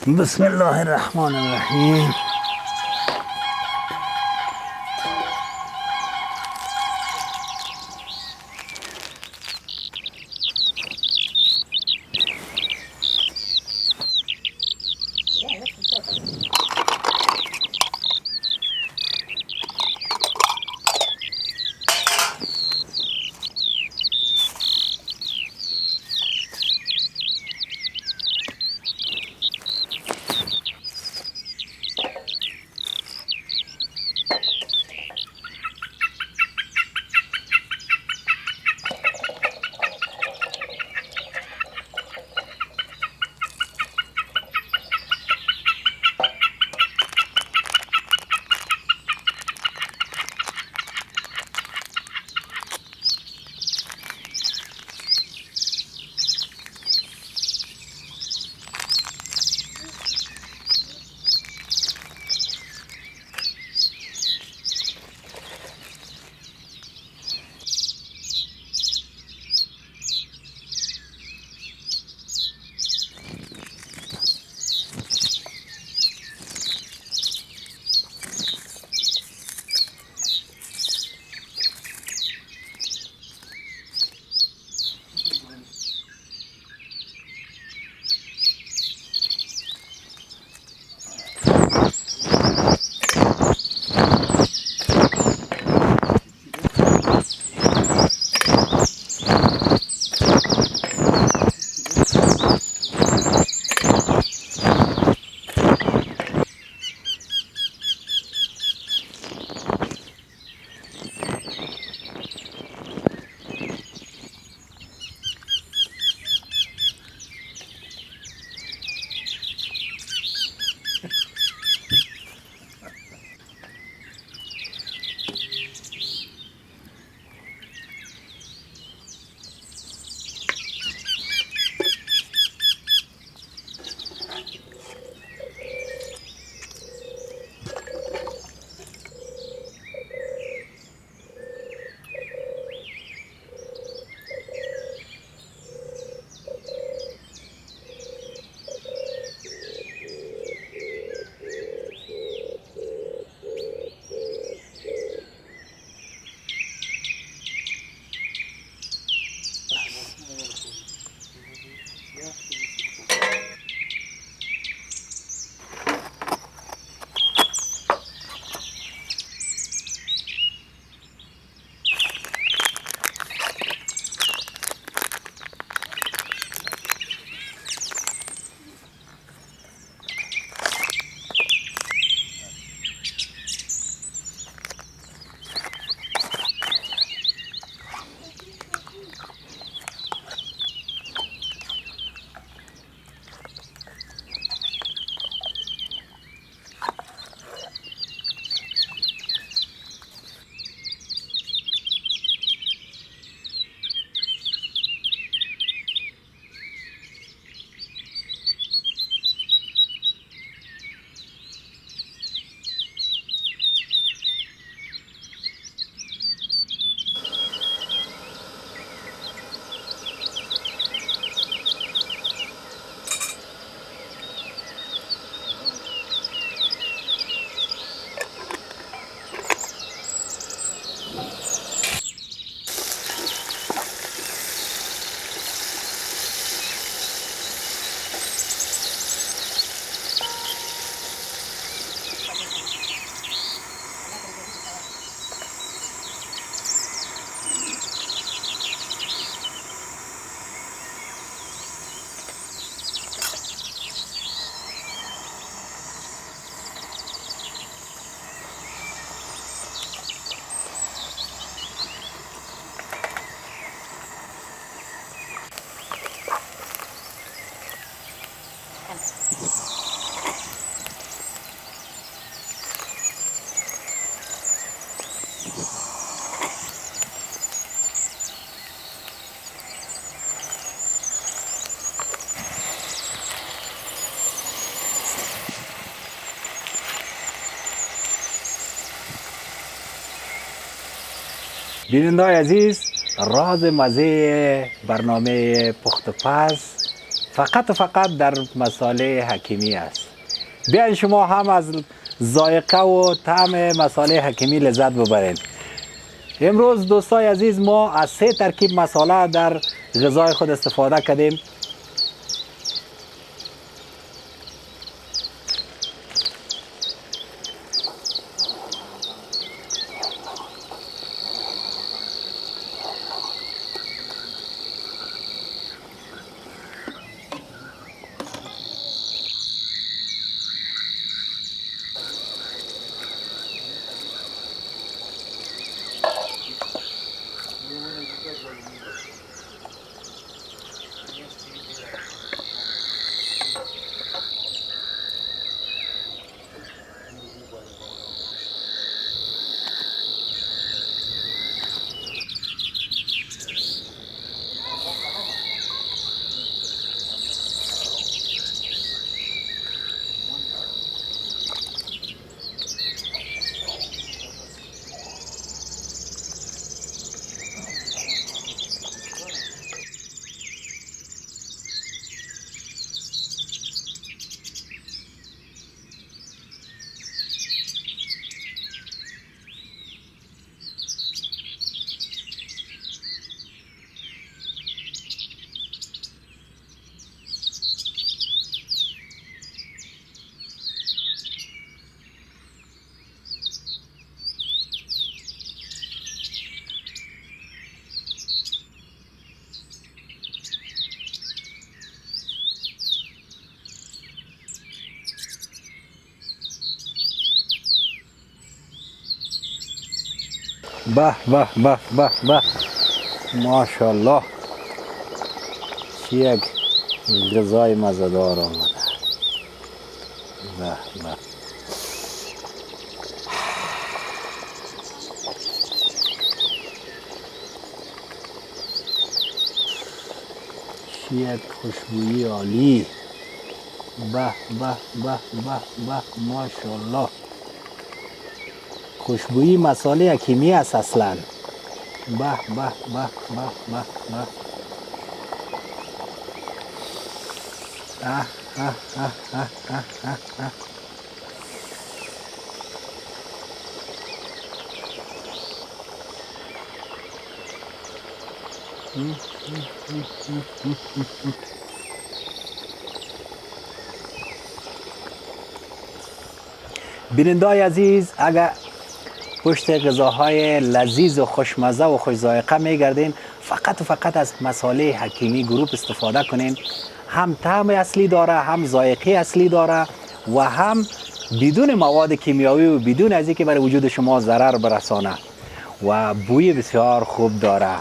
بسم الله الرحمن الرحیم. بیننده‌های عزیز، راز مزه برنامه پخت و پز فقط و فقط در مصالح حکیمی است. بیاین شما هم از ذایقه و طعم مصالح حکیمی لذت ببرید. امروز دوستای عزیز ما از 3 ترکیب مصالح در غذای خود استفاده کردیم. به به به به به، ماشاءالله چه یک غذای مزه‌دار آمده. به به، چه یک خوشبویی عالی. به به به به به، ماشاءالله. خوشبویی مصالح حکیمی است اصلا. به به به به به به. بینندای عزیز، اگر پشت غذاهای لذیذ و خوشمزه و خوش ذائقه میگردین، فقط و فقط از مصالح حکیمی گروپ استفاده کنین. هم طعم اصلی داره، هم ذائقه اصلی داره و هم بدون مواد کیمیاوی و بدون از اینکه برای وجود شما ضرر برسانه و بوی بسیار خوب داره.